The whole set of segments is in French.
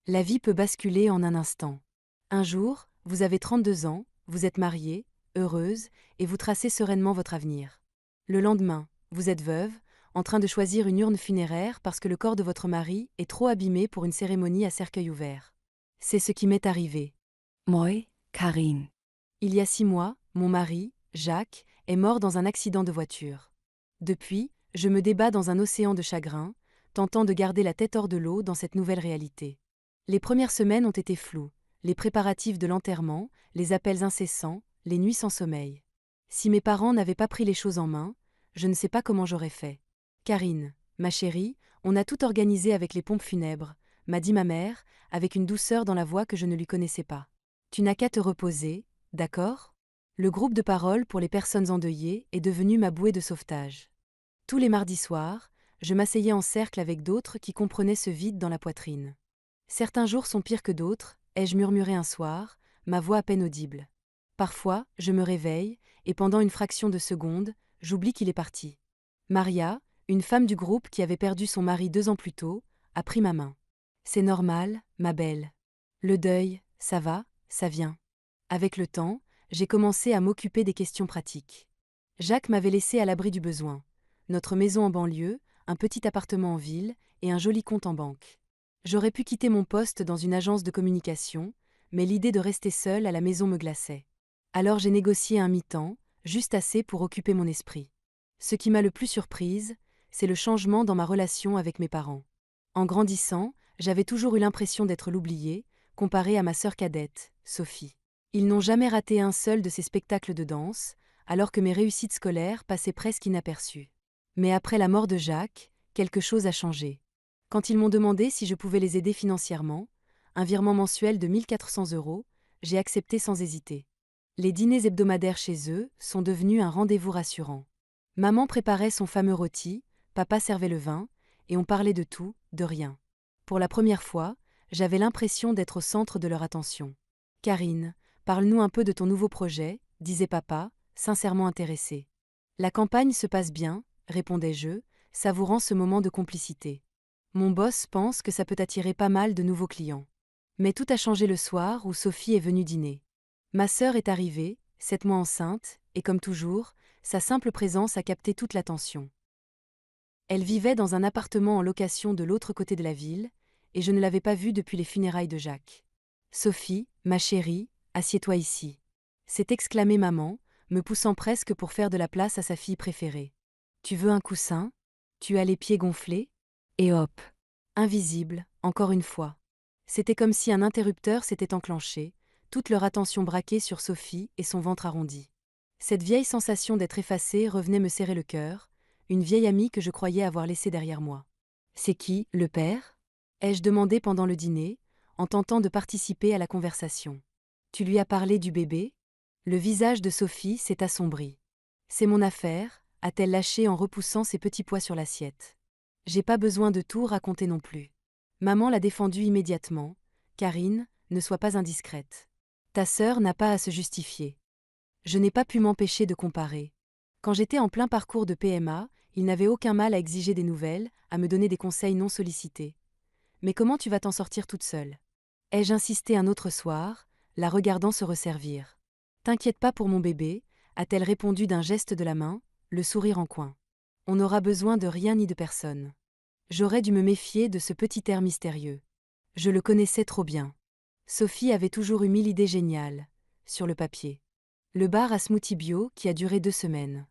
La vie peut basculer en un instant. Un jour, vous avez 32 ans, vous êtes mariée, heureuse, et vous tracez sereinement votre avenir. Le lendemain, vous êtes veuve, en train de choisir une urne funéraire parce que le corps de votre mari est trop abîmé pour une cérémonie à cercueil ouvert. C'est ce qui m'est arrivé. Moi, Karine. Il y a 6 mois, mon mari, Jacques, est mort dans un accident de voiture. Depuis, je me débats dans un océan de chagrin, tentant de garder la tête hors de l'eau dans cette nouvelle réalité. Les premières semaines ont été floues, les préparatifs de l'enterrement, les appels incessants, les nuits sans sommeil. Si mes parents n'avaient pas pris les choses en main, je ne sais pas comment j'aurais fait. Karine, ma chérie, on a tout organisé avec les pompes funèbres, m'a dit ma mère, avec une douceur dans la voix que je ne lui connaissais pas. Tu n'as qu'à te reposer, d'accord ? Le groupe de parole pour les personnes endeuillées est devenu ma bouée de sauvetage. Tous les mardis soirs, je m'asseyais en cercle avec d'autres qui comprenaient ce vide dans la poitrine. Certains jours sont pires que d'autres, ai-je murmuré un soir, ma voix à peine audible. Parfois, je me réveille, et pendant une fraction de seconde, j'oublie qu'il est parti. Maria, une femme du groupe qui avait perdu son mari 2 ans plus tôt, a pris ma main. C'est normal, ma belle. Le deuil, ça va, ça vient. Avec le temps, j'ai commencé à m'occuper des questions pratiques. Jacques m'avait laissé à l'abri du besoin. Notre maison en banlieue, un petit appartement en ville et un joli compte en banque. J'aurais pu quitter mon poste dans une agence de communication, mais l'idée de rester seule à la maison me glaçait. Alors j'ai négocié un mi-temps, juste assez pour occuper mon esprit. Ce qui m'a le plus surprise, c'est le changement dans ma relation avec mes parents. En grandissant, j'avais toujours eu l'impression d'être l'oubliée, comparée à ma sœur cadette, Sophie. Ils n'ont jamais raté un seul de ces spectacles de danse, alors que mes réussites scolaires passaient presque inaperçues. Mais après la mort de Jacques, quelque chose a changé. Quand ils m'ont demandé si je pouvais les aider financièrement, un virement mensuel de 1 400 €, j'ai accepté sans hésiter. Les dîners hebdomadaires chez eux sont devenus un rendez-vous rassurant. Maman préparait son fameux rôti, papa servait le vin, et on parlait de tout, de rien. Pour la première fois, j'avais l'impression d'être au centre de leur attention. Karine, parle-nous un peu de ton nouveau projet, disait papa, sincèrement intéressé. La campagne se passe bien, répondais-je, savourant ce moment de complicité. Mon boss pense que ça peut attirer pas mal de nouveaux clients. Mais tout a changé le soir où Sophie est venue dîner. Ma sœur est arrivée, 7 mois enceinte, et comme toujours, sa simple présence a capté toute l'attention. Elle vivait dans un appartement en location de l'autre côté de la ville, et je ne l'avais pas vue depuis les funérailles de Jacques. Sophie, ma chérie, assieds-toi ici. S'est exclamée maman, me poussant presque pour faire de la place à sa fille préférée. Tu veux un coussin ? Tu as les pieds gonflés ? Et hop. Invisible, encore une fois. C'était comme si un interrupteur s'était enclenché, toute leur attention braquée sur Sophie et son ventre arrondi. Cette vieille sensation d'être effacée revenait me serrer le cœur, une vieille amie que je croyais avoir laissée derrière moi. C'est qui, le père ? Ai-je demandé pendant le dîner, en tentant de participer à la conversation. Tu lui as parlé du bébé ? Le visage de Sophie s'est assombri. C'est mon affaire, a-t-elle lâché en repoussant ses petits pois sur l'assiette. J'ai pas besoin de tout raconter non plus. Maman l'a défendu immédiatement. Karine, ne sois pas indiscrète. Ta sœur n'a pas à se justifier. Je n'ai pas pu m'empêcher de comparer. Quand j'étais en plein parcours de PMA, il n'avait aucun mal à exiger des nouvelles, à me donner des conseils non sollicités. Mais comment tu vas t'en sortir toute seule ? Ai-je insisté un autre soir, la regardant se resservir. T'inquiète pas pour mon bébé, a-t-elle répondu d'un geste de la main, le sourire en coin. On n'aura besoin de rien ni de personne. J'aurais dû me méfier de ce petit air mystérieux. Je le connaissais trop bien. Sophie avait toujours eu 1000 idées géniales, sur le papier. Le bar à smoothie bio qui a duré 2 semaines.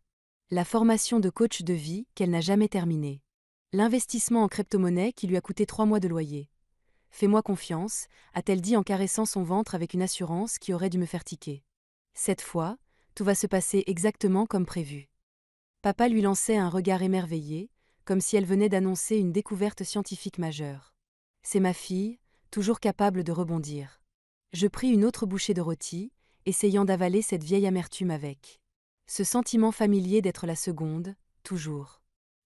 La formation de coach de vie qu'elle n'a jamais terminée. L'investissement en crypto-monnaie qui lui a coûté 3 mois de loyer. Fais-moi confiance, a-t-elle dit en caressant son ventre avec une assurance qui aurait dû me faire tiquer. Cette fois, tout va se passer exactement comme prévu. Papa lui lançait un regard émerveillé, comme si elle venait d'annoncer une découverte scientifique majeure. C'est ma fille, toujours capable de rebondir. Je pris une autre bouchée de rôti, essayant d'avaler cette vieille amertume avec. Ce sentiment familier d'être la seconde, toujours.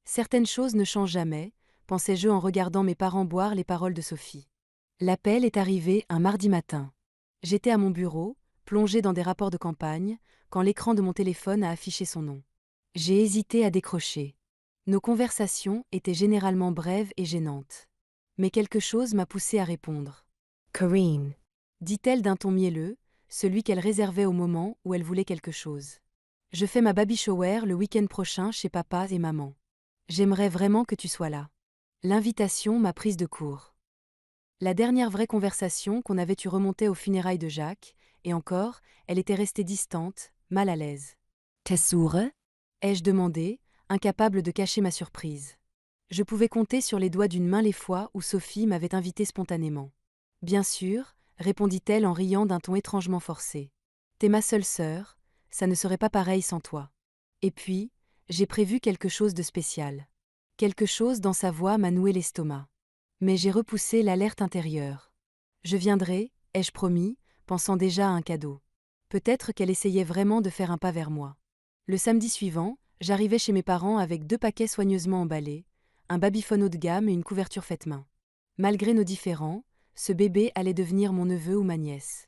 Certaines choses ne changent jamais, pensais-je en regardant mes parents boire les paroles de Sophie. L'appel est arrivé un mardi matin. J'étais à mon bureau, plongé dans des rapports de campagne, quand l'écran de mon téléphone a affiché son nom. J'ai hésité à décrocher. Nos conversations étaient généralement brèves et gênantes. Mais quelque chose m'a poussé à répondre. Karine. dit-elle d'un ton mielleux, celui qu'elle réservait au moment où elle voulait quelque chose. Je fais ma baby shower le week-end prochain chez papa et maman. J'aimerais vraiment que tu sois là. L'invitation m'a prise de court. La dernière vraie conversation qu'on avait eue remontait aux funérailles de Jacques, et encore, elle était restée distante, mal à l'aise. Tessure? Ai-je demandé, incapable de cacher ma surprise. Je pouvais compter sur les doigts d'une main les fois où Sophie m'avait invité spontanément. Bien sûr, répondit-elle en riant d'un ton étrangement forcé. T'es ma seule sœur, ça ne serait pas pareil sans toi. Et puis, j'ai prévu quelque chose de spécial. Quelque chose dans sa voix m'a noué l'estomac. Mais j'ai repoussé l'alerte intérieure. Je viendrai, ai-je promis, pensant déjà à un cadeau. Peut-être qu'elle essayait vraiment de faire un pas vers moi. Le samedi suivant, j'arrivai chez mes parents avec 2 paquets soigneusement emballés, un babyphone haut de gamme et une couverture faite main. Malgré nos différends, ce bébé allait devenir mon neveu ou ma nièce.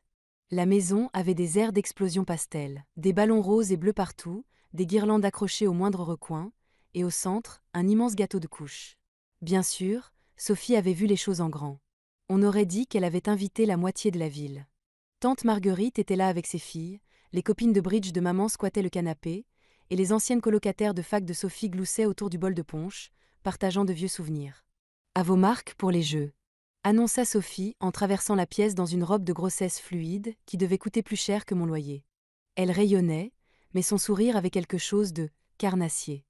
La maison avait des airs d'explosion pastel, des ballons roses et bleus partout, des guirlandes accrochées au moindre recoin, et au centre, un immense gâteau de couche. Bien sûr, Sophie avait vu les choses en grand. On aurait dit qu'elle avait invité la moitié de la ville. Tante Marguerite était là avec ses filles, les copines de bridge de maman squattaient le canapé, et les anciennes colocataires de fac de Sophie gloussaient autour du bol de punch, partageant de vieux souvenirs. À vos marques pour les jeux, annonça Sophie en traversant la pièce dans une robe de grossesse fluide qui devait coûter plus cher que mon loyer. Elle rayonnait, mais son sourire avait quelque chose de carnassier.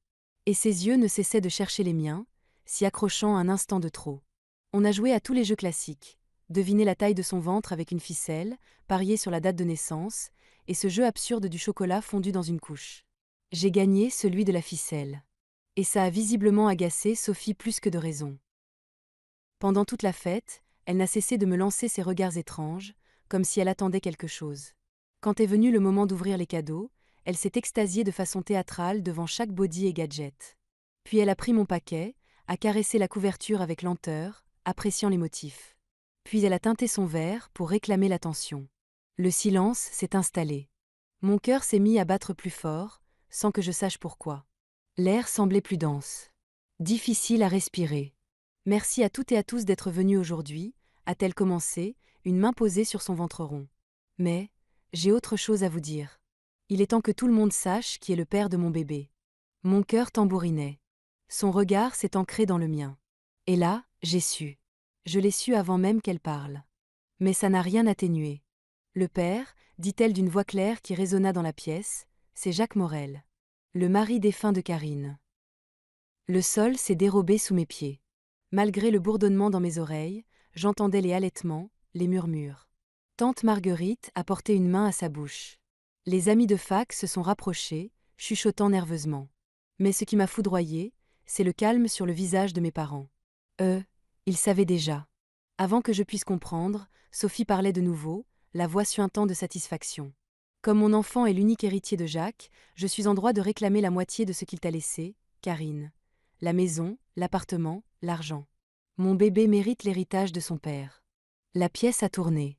Et ses yeux ne cessaient de chercher les miens, s'y accrochant un instant de trop. On a joué à tous les jeux classiques. Deviner la taille de son ventre avec une ficelle, parier sur la date de naissance, et ce jeu absurde du chocolat fondu dans une couche. J'ai gagné celui de la ficelle. Et ça a visiblement agacé Sophie plus que de raison. Pendant toute la fête, elle n'a cessé de me lancer ses regards étranges, comme si elle attendait quelque chose. Quand est venu le moment d'ouvrir les cadeaux, elle s'est extasiée de façon théâtrale devant chaque body et gadget. Puis elle a pris mon paquet, a caressé la couverture avec lenteur, appréciant les motifs. Puis elle a teinté son verre pour réclamer l'attention. Le silence s'est installé. Mon cœur s'est mis à battre plus fort, sans que je sache pourquoi. L'air semblait plus dense. Difficile à respirer. Merci à toutes et à tous d'être venus aujourd'hui, a-t-elle commencé, une main posée sur son ventre rond. Mais, j'ai autre chose à vous dire. Il est temps que tout le monde sache qui est le père de mon bébé. Mon cœur tambourinait. Son regard s'est ancré dans le mien. Et là, j'ai su. Je l'ai su avant même qu'elle parle. Mais ça n'a rien atténué. Le père, dit-elle d'une voix claire qui résonna dans la pièce, c'est Jacques Morel. Le mari défunt de Karine. Le sol s'est dérobé sous mes pieds. Malgré le bourdonnement dans mes oreilles, j'entendais les halètements, les murmures. Tante Marguerite a porté une main à sa bouche. Les amis de fac se sont rapprochés, chuchotant nerveusement. Mais ce qui m'a foudroyé, c'est le calme sur le visage de mes parents. Ils savaient déjà. Avant que je puisse comprendre, Sophie parlait de nouveau, la voix suintant de satisfaction. Comme mon enfant est l'unique héritier de Jacques, je suis en droit de réclamer la moitié de ce qu'il t'a laissé, Karine. La maison, l'appartement, l'argent. Mon bébé mérite l'héritage de son père. La pièce a tourné.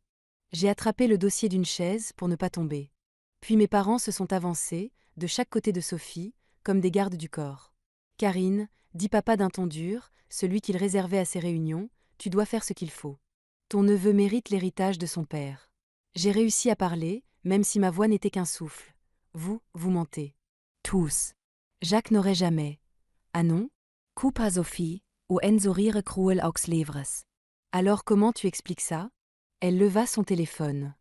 J'ai attrapé le dossier d'une chaise pour ne pas tomber. Puis mes parents se sont avancés, de chaque côté de Sophie, comme des gardes du corps. Karine, dit papa d'un ton dur, celui qu'il réservait à ses réunions, tu dois faire ce qu'il faut. Ton neveu mérite l'héritage de son père. J'ai réussi à parler, même si ma voix n'était qu'un souffle. Vous mentez. Tous. Jacques n'aurait jamais. Ah non? Coupa Sophie, ou enzorire cruel aux lèvres. Alors comment tu expliques ça? Elle leva son téléphone.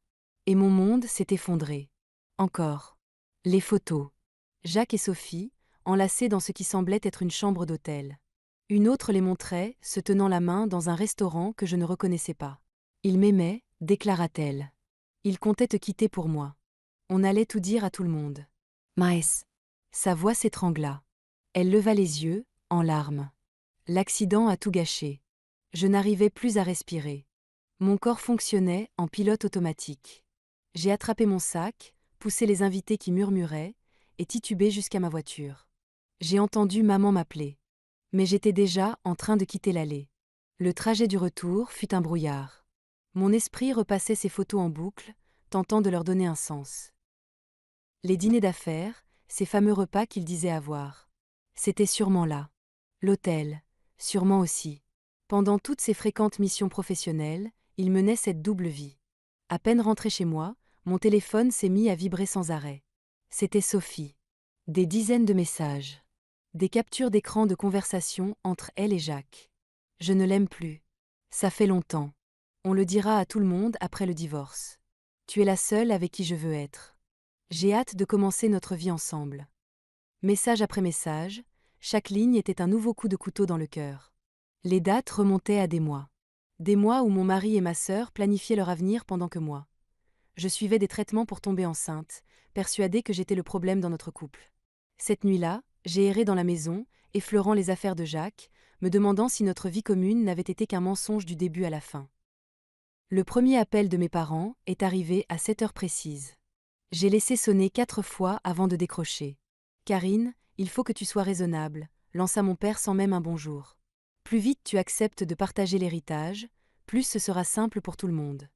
Et mon monde s'est effondré. Encore. Les photos. Jacques et Sophie, enlacés dans ce qui semblait être une chambre d'hôtel. Une autre les montrait, se tenant la main dans un restaurant que je ne reconnaissais pas. Il m'aimait, déclara-t-elle. Il comptait te quitter pour moi. On allait tout dire à tout le monde. Mais. Sa voix s'étrangla. Elle leva les yeux, en larmes. L'accident a tout gâché. Je n'arrivais plus à respirer. Mon corps fonctionnait en pilote automatique. J'ai attrapé mon sac, poussé les invités qui murmuraient, et titubé jusqu'à ma voiture. J'ai entendu maman m'appeler. Mais j'étais déjà en train de quitter l'allée. Le trajet du retour fut un brouillard. Mon esprit repassait ces photos en boucle, tentant de leur donner un sens. Les dîners d'affaires, ces fameux repas qu'il disait avoir. C'était sûrement là. L'hôtel, sûrement aussi. Pendant toutes ses fréquentes missions professionnelles, il menait cette double vie. À peine rentré chez moi, mon téléphone s'est mis à vibrer sans arrêt. C'était Sophie. Des dizaines de messages. Des captures d'écran de conversation entre elle et Jacques. Je ne l'aime plus. Ça fait longtemps. On le dira à tout le monde après le divorce. Tu es la seule avec qui je veux être. J'ai hâte de commencer notre vie ensemble. Message après message, chaque ligne était un nouveau coup de couteau dans le cœur. Les dates remontaient à des mois. Des mois où mon mari et ma sœur planifiaient leur avenir pendant que moi. Je suivais des traitements pour tomber enceinte, persuadée que j'étais le problème dans notre couple. Cette nuit-là, j'ai erré dans la maison, effleurant les affaires de Jacques, me demandant si notre vie commune n'avait été qu'un mensonge du début à la fin. Le premier appel de mes parents est arrivé à 7 heures précises. J'ai laissé sonner 4 fois avant de décrocher. Karine, il faut que tu sois raisonnable, lança mon père sans même un bonjour. Plus vite tu acceptes de partager l'héritage, plus ce sera simple pour tout le monde.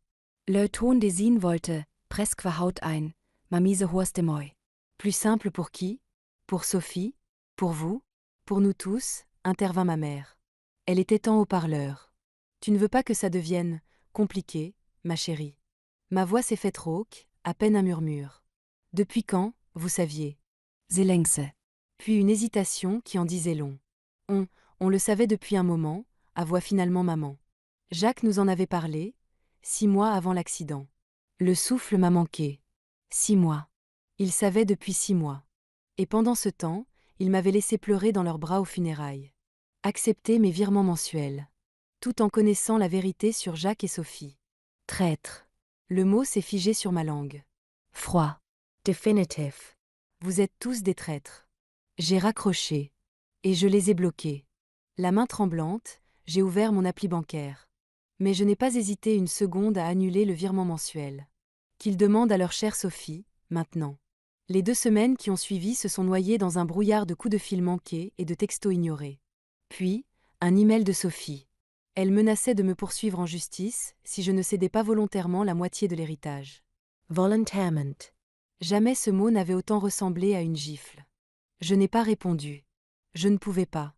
Le Ton de zien wollte, presque verhaut ein, ma mise horste moi. Plus simple pour qui? Pour Sophie? Pour vous? Pour nous tous, intervint ma mère. Elle était en haut-parleur. Tu ne veux pas que ça devienne compliqué, ma chérie. Ma voix s'est faite rauque, à peine un murmure. Depuis quand, vous saviez? Silence. Puis une hésitation qui en disait long. On le savait depuis un moment, avoua finalement maman. Jacques nous en avait parlé, 6 mois avant l'accident. Le souffle m'a manqué. 6 mois. Il savait depuis 6 mois. Et pendant ce temps, il m'avait laissé pleurer dans leurs bras aux funérailles. Accepter mes virements mensuels. Tout en connaissant la vérité sur Jacques et Sophie. Traître. Le mot s'est figé sur ma langue. Froid. Définitif. Vous êtes tous des traîtres. J'ai raccroché. Et je les ai bloqués. La main tremblante, j'ai ouvert mon appli bancaire. Mais je n'ai pas hésité une seconde à annuler le virement mensuel. Qu'ils demandent à leur chère Sophie, maintenant. Les 2 semaines qui ont suivi se sont noyées dans un brouillard de coups de fil manqués et de textos ignorés. Puis, un email de Sophie. Elle menaçait de me poursuivre en justice si je ne cédais pas volontairement la moitié de l'héritage. Volontairement. Jamais ce mot n'avait autant ressemblé à une gifle. Je n'ai pas répondu. Je ne pouvais pas.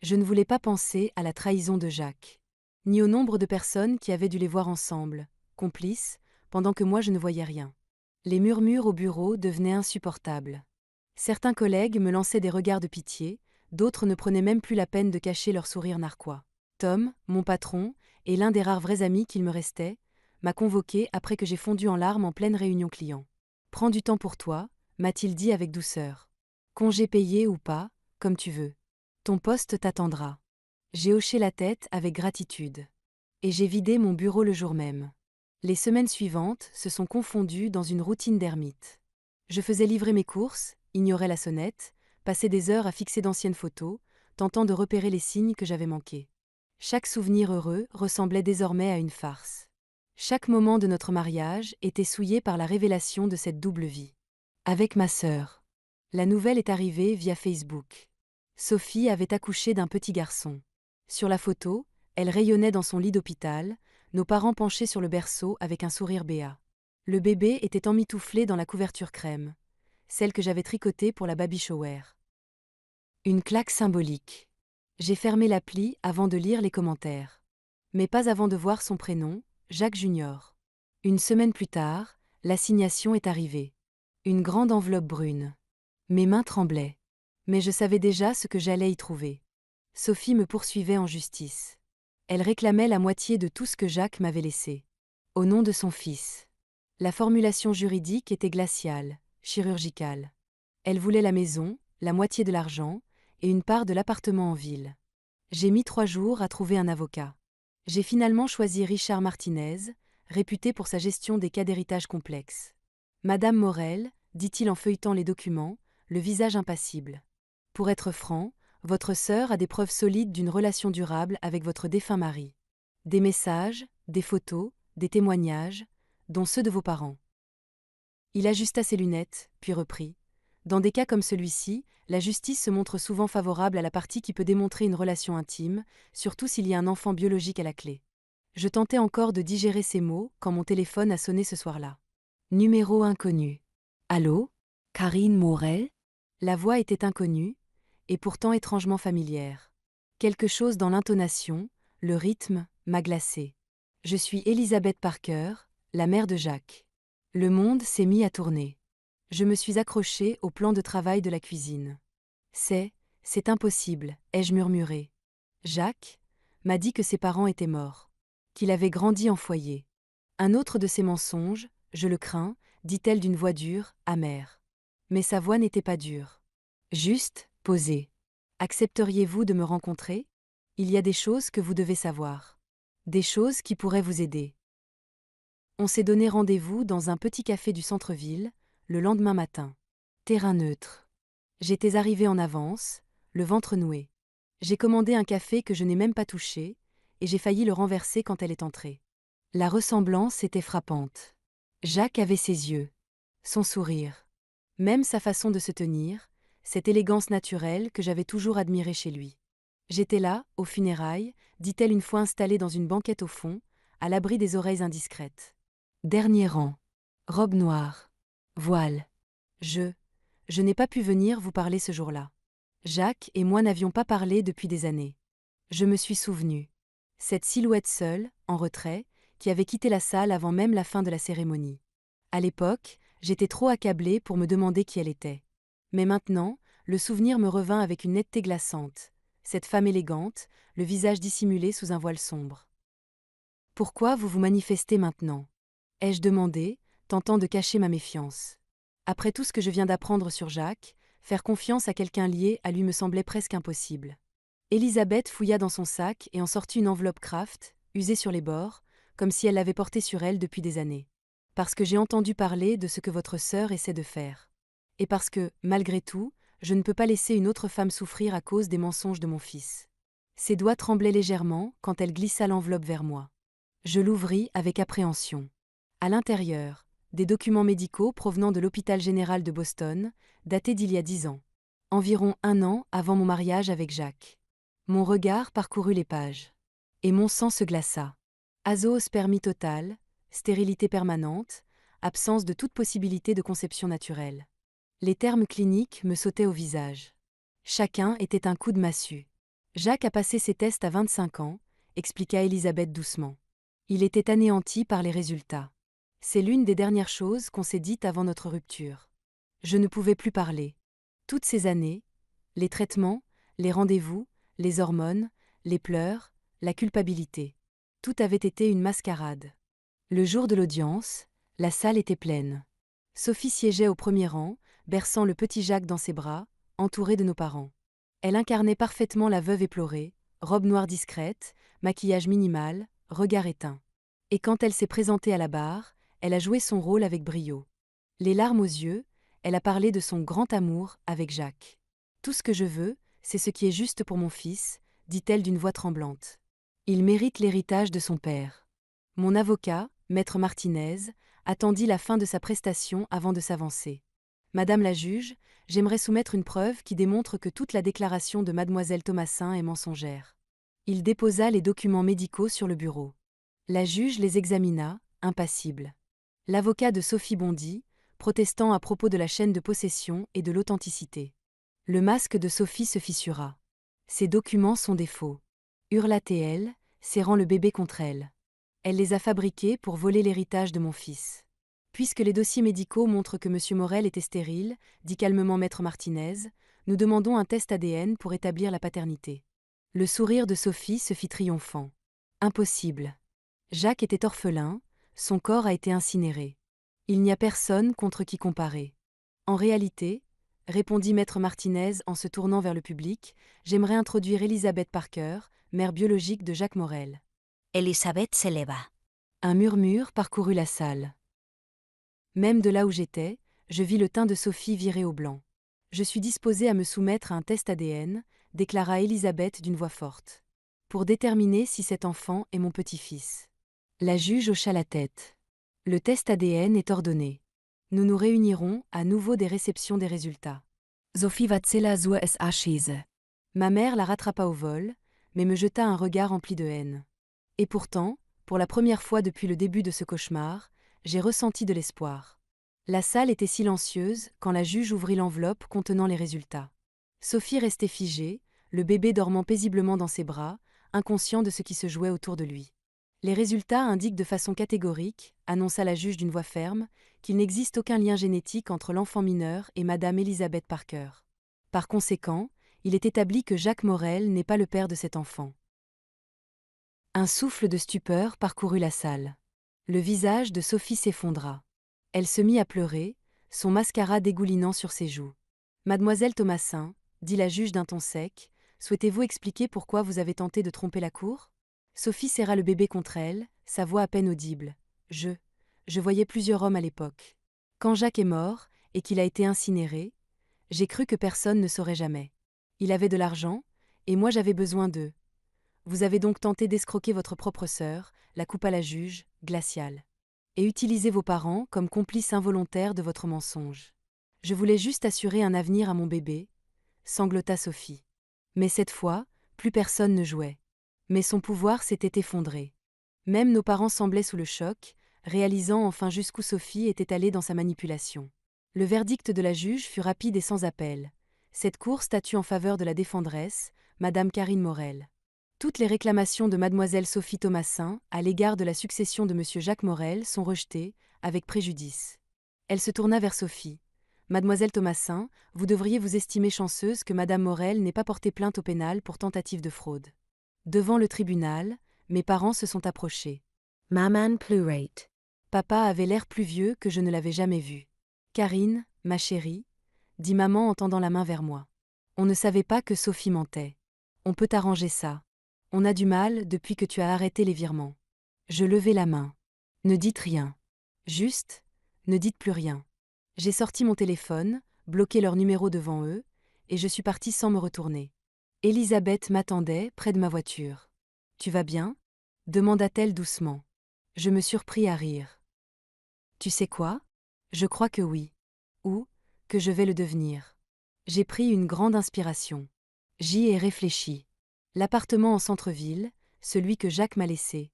Je ne voulais pas penser à la trahison de Jacques. Ni au nombre de personnes qui avaient dû les voir ensemble, complices, pendant que moi je ne voyais rien. Les murmures au bureau devenaient insupportables. Certains collègues me lançaient des regards de pitié, d'autres ne prenaient même plus la peine de cacher leur sourire narquois. Tom, mon patron, et l'un des rares vrais amis qu'il me restait, m'a convoqué après que j'ai fondu en larmes en pleine réunion client. « Prends du temps pour toi », m'a-t-il dit avec douceur. « Congé payé ou pas, comme tu veux. Ton poste t'attendra. » J'ai hoché la tête avec gratitude. Et j'ai vidé mon bureau le jour même. Les semaines suivantes se sont confondues dans une routine d'ermite. Je faisais livrer mes courses, ignorais la sonnette, passais des heures à fixer d'anciennes photos, tentant de repérer les signes que j'avais manqués. Chaque souvenir heureux ressemblait désormais à une farce. Chaque moment de notre mariage était souillé par la révélation de cette double vie. Avec ma sœur. La nouvelle est arrivée via Facebook. Sophie avait accouché d'un petit garçon. Sur la photo, elle rayonnait dans son lit d'hôpital, nos parents penchés sur le berceau avec un sourire béat. Le bébé était emmitouflé dans la couverture crème, celle que j'avais tricotée pour la baby shower. Une claque symbolique. J'ai fermé l'appli avant de lire les commentaires. Mais pas avant de voir son prénom, Jacques Junior. Une semaine plus tard, l'assignation est arrivée. Une grande enveloppe brune. Mes mains tremblaient. Mais je savais déjà ce que j'allais y trouver. Sophie me poursuivait en justice. Elle réclamait la moitié de tout ce que Jacques m'avait laissé. Au nom de son fils. La formulation juridique était glaciale, chirurgicale. Elle voulait la maison, la moitié de l'argent, et une part de l'appartement en ville. J'ai mis 3 jours à trouver un avocat. J'ai finalement choisi Richard Martinez, réputé pour sa gestion des cas d'héritage complexes. Madame Morel, dit-il en feuilletant les documents, le visage impassible. Pour être franc, votre sœur a des preuves solides d'une relation durable avec votre défunt mari. Des messages, des photos, des témoignages, dont ceux de vos parents. Il ajusta ses lunettes, puis reprit. Dans des cas comme celui-ci, la justice se montre souvent favorable à la partie qui peut démontrer une relation intime, surtout s'il y a un enfant biologique à la clé. Je tentais encore de digérer ces mots quand mon téléphone a sonné ce soir-là. Numéro inconnu. Allô? Karine Morel? La voix était inconnue, et pourtant étrangement familière. Quelque chose dans l'intonation, le rythme, m'a glacé. Je suis Elizabeth Parker, la mère de Jacques. Le monde s'est mis à tourner. Je me suis accrochée au plan de travail de la cuisine. C'est impossible, ai-je murmuré. Jacques m'a dit que ses parents étaient morts, qu'il avait grandi en foyer. Un autre de ses mensonges, je le crains, dit-elle d'une voix dure, amère. Mais sa voix n'était pas dure. Juste, posée. Accepteriez-vous de me rencontrer? Il y a des choses que vous devez savoir. Des choses qui pourraient vous aider. On s'est donné rendez-vous dans un petit café du centre-ville, le lendemain matin. Terrain neutre. J'étais arrivée en avance, le ventre noué. J'ai commandé un café que je n'ai même pas touché, et j'ai failli le renverser quand elle est entrée. La ressemblance était frappante. Jacques avait ses yeux, son sourire, même sa façon de se tenir, cette élégance naturelle que j'avais toujours admirée chez lui. J'étais là, aux funérailles, dit-elle une fois installée dans une banquette au fond, à l'abri des oreilles indiscrètes. Dernier rang. Robe noire. Voile. Je n'ai pas pu venir vous parler ce jour-là. Jacques et moi n'avions pas parlé depuis des années. Je me suis souvenu. Cette silhouette seule, en retrait, qui avait quitté la salle avant même la fin de la cérémonie. À l'époque, j'étais trop accablée pour me demander qui elle était. Mais maintenant, le souvenir me revint avec une netteté glaçante. Cette femme élégante, le visage dissimulé sous un voile sombre. Pourquoi vous vous manifestez maintenant? Ai-je demandé, tentant de cacher ma méfiance. Après tout ce que je viens d'apprendre sur Jacques, faire confiance à quelqu'un lié à lui me semblait presque impossible. Elisabeth fouilla dans son sac et en sortit une enveloppe Kraft, usée sur les bords, comme si elle l'avait portée sur elle depuis des années. Parce que j'ai entendu parler de ce que votre sœur essaie de faire. Et parce que, malgré tout, je ne peux pas laisser une autre femme souffrir à cause des mensonges de mon fils. Ses doigts tremblaient légèrement quand elle glissa l'enveloppe vers moi. Je l'ouvris avec appréhension. À l'intérieur, des documents médicaux provenant de l'hôpital général de Boston, datés d'il y a 10 ans. Environ 1 an avant mon mariage avec Jacques. Mon regard parcourut les pages. Et mon sang se glaça. Azoospermie totale, stérilité permanente, absence de toute possibilité de conception naturelle. Les termes cliniques me sautaient au visage. Chacun était un coup de massue. Jacques a passé ses tests à 25 ans, expliqua Elisabeth doucement. Il était anéanti par les résultats. C'est l'une des dernières choses qu'on s'est dites avant notre rupture. Je ne pouvais plus parler. Toutes ces années, les traitements, les rendez-vous, les hormones, les pleurs, la culpabilité. Tout avait été une mascarade. Le jour de l'audience, la salle était pleine. Sophie siégeait au premier rang, berçant le petit Jacques dans ses bras, entourée de nos parents. Elle incarnait parfaitement la veuve éplorée, robe noire discrète, maquillage minimal, regard éteint. Et quand elle s'est présentée à la barre, elle a joué son rôle avec brio. Les larmes aux yeux, elle a parlé de son grand amour avec Jacques. Tout ce que je veux, c'est ce qui est juste pour mon fils, dit-elle d'une voix tremblante. Il mérite l'héritage de son père. Mon avocat, maître Martinez, attendit la fin de sa prestation avant de s'avancer. Madame la juge, j'aimerais soumettre une preuve qui démontre que toute la déclaration de mademoiselle Thomasin est mensongère. Il déposa les documents médicaux sur le bureau. La juge les examina, impassible. L'avocat de Sophie bondit, protestant à propos de la chaîne de possession et de l'authenticité. Le masque de Sophie se fissura. Ces documents sont des faux. Hurla-t-elle, serrant le bébé contre elle. Elle les a fabriqués pour voler l'héritage de mon fils. Puisque les dossiers médicaux montrent que M. Morel était stérile, dit calmement maître Martinez, nous demandons un test ADN pour établir la paternité. Le sourire de Sophie se fit triomphant. Impossible. Jacques était orphelin, son corps a été incinéré. Il n'y a personne contre qui comparer. En réalité, répondit maître Martinez en se tournant vers le public, j'aimerais introduire Elisabeth Parker, mère biologique de Jacques Morel. Elisabeth se leva. Un murmure parcourut la salle. Même de là où j'étais, je vis le teint de Sophie virer au blanc. Je suis disposée à me soumettre à un test ADN, déclara Elisabeth d'une voix forte, pour déterminer si cet enfant est mon petit-fils. La juge hocha la tête. Le test ADN est ordonné. Nous nous réunirons à nouveau des réceptions des résultats. Sophie Vatzilla sur es Arschise. Ma mère la rattrapa au vol, mais me jeta un regard rempli de haine. Et pourtant, pour la première fois depuis le début de ce cauchemar, j'ai ressenti de l'espoir. La salle était silencieuse quand la juge ouvrit l'enveloppe contenant les résultats. Sophie restait figée, le bébé dormant paisiblement dans ses bras, inconscient de ce qui se jouait autour de lui. Les résultats indiquent de façon catégorique, annonça la juge d'une voix ferme, qu'il n'existe aucun lien génétique entre l'enfant mineur et Madame Elizabeth Parker. Par conséquent, il est établi que Jacques Morel n'est pas le père de cet enfant. Un souffle de stupeur parcourut la salle. Le visage de Sophie s'effondra. Elle se mit à pleurer, son mascara dégoulinant sur ses joues. « Mademoiselle Thomasin, dit la juge d'un ton sec, souhaitez-vous expliquer pourquoi vous avez tenté de tromper la cour ?» Sophie serra le bébé contre elle, sa voix à peine audible. « Je voyais plusieurs hommes à l'époque. Quand Jacques est mort, et qu'il a été incinéré, j'ai cru que personne ne saurait jamais. Il avait de l'argent, et moi j'avais besoin d'eux. Vous avez donc tenté d'escroquer votre propre sœur, la coupa la juge, glaciale. Et utiliser vos parents comme complices involontaires de votre mensonge. Je voulais juste assurer un avenir à mon bébé, sanglota Sophie. Mais cette fois, plus personne ne jouait. Mais son pouvoir s'était effondré. Même nos parents semblaient sous le choc, réalisant enfin jusqu'où Sophie était allée dans sa manipulation. Le verdict de la juge fut rapide et sans appel. Cette cour statue en faveur de la défenderesse, Madame Karine Morel. Toutes les réclamations de Mademoiselle Sophie Thomasin à l'égard de la succession de Monsieur Jacques Morel sont rejetées, avec préjudice. Elle se tourna vers Sophie. Mademoiselle Thomasin, vous devriez vous estimer chanceuse que Madame Morel n'ait pas porté plainte au pénal pour tentative de fraude. Devant le tribunal, mes parents se sont approchés. Maman pleurait. Papa avait l'air plus vieux que je ne l'avais jamais vu. Karine, ma chérie, dit maman en tendant la main vers moi. On ne savait pas que Sophie mentait. On peut arranger ça. On a du mal depuis que tu as arrêté les virements. Je levai la main. Ne dites rien. Juste, ne dites plus rien. J'ai sorti mon téléphone, bloqué leur numéro devant eux, et je suis partie sans me retourner. Elisabeth m'attendait près de ma voiture. « Tu vas bien ?» demanda-t-elle doucement. Je me surpris à rire. « Tu sais quoi ? Je crois que oui. Ou que je vais le devenir. » J'ai pris une grande inspiration. J'y ai réfléchi. L'appartement en centre-ville, celui que Jacques m'a laissé.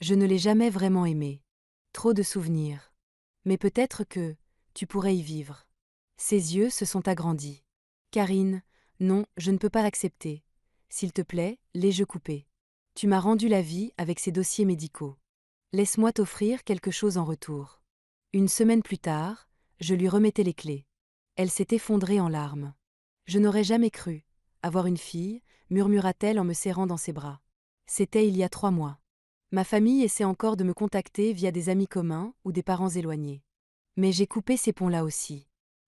Je ne l'ai jamais vraiment aimé. Trop de souvenirs. Mais peut-être que tu pourrais y vivre. Ses yeux se sont agrandis. Karine, non, je ne peux pas l'accepter. S'il te plaît, les jeux coupés. Tu m'as rendu la vie avec ces dossiers médicaux. Laisse-moi t'offrir quelque chose en retour. Une semaine plus tard, je lui remettais les clés. Elle s'est effondrée en larmes. Je n'aurais jamais cru avoir une fille, murmura-t-elle en me serrant dans ses bras. C'était il y a 3 mois. Ma famille essaie encore de me contacter via des amis communs ou des parents éloignés. Mais j'ai coupé ces ponts-là aussi.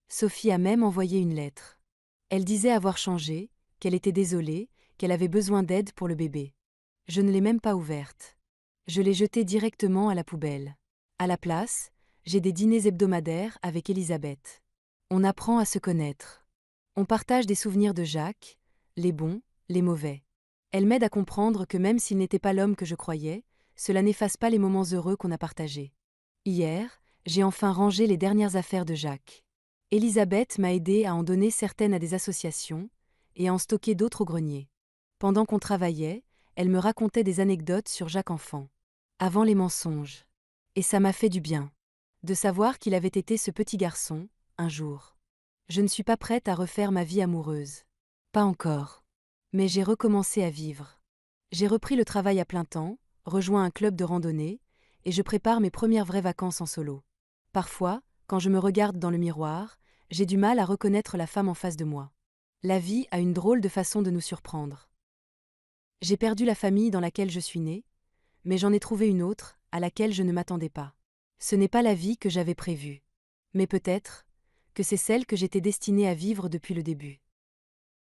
Sophie a même envoyé une lettre. Elle disait avoir changé, qu'elle était désolée, qu'elle avait besoin d'aide pour le bébé. Je ne l'ai même pas ouverte. Je l'ai jetée directement à la poubelle. À la place, j'ai des dîners hebdomadaires avec Elisabeth. On apprend à se connaître. On partage des souvenirs de Jacques, les bons, les mauvais. Elle m'aide à comprendre que même s'il n'était pas l'homme que je croyais, cela n'efface pas les moments heureux qu'on a partagés. Hier, j'ai enfin rangé les dernières affaires de Jacques. Elisabeth m'a aidé à en donner certaines à des associations et à en stocker d'autres au grenier. Pendant qu'on travaillait, elle me racontait des anecdotes sur Jacques enfant. Avant les mensonges. Et ça m'a fait du bien. De savoir qu'il avait été ce petit garçon, un jour. Je ne suis pas prête à refaire ma vie amoureuse. Pas encore. Mais j'ai recommencé à vivre. J'ai repris le travail à plein temps, rejoint un club de randonnée, et je prépare mes premières vraies vacances en solo. Parfois, quand je me regarde dans le miroir, j'ai du mal à reconnaître la femme en face de moi. La vie a une drôle de façon de nous surprendre. J'ai perdu la famille dans laquelle je suis née, mais j'en ai trouvé une autre, à laquelle je ne m'attendais pas. Ce n'est pas la vie que j'avais prévue. Mais peut-être que c'est celle que j'étais destinée à vivre depuis le début.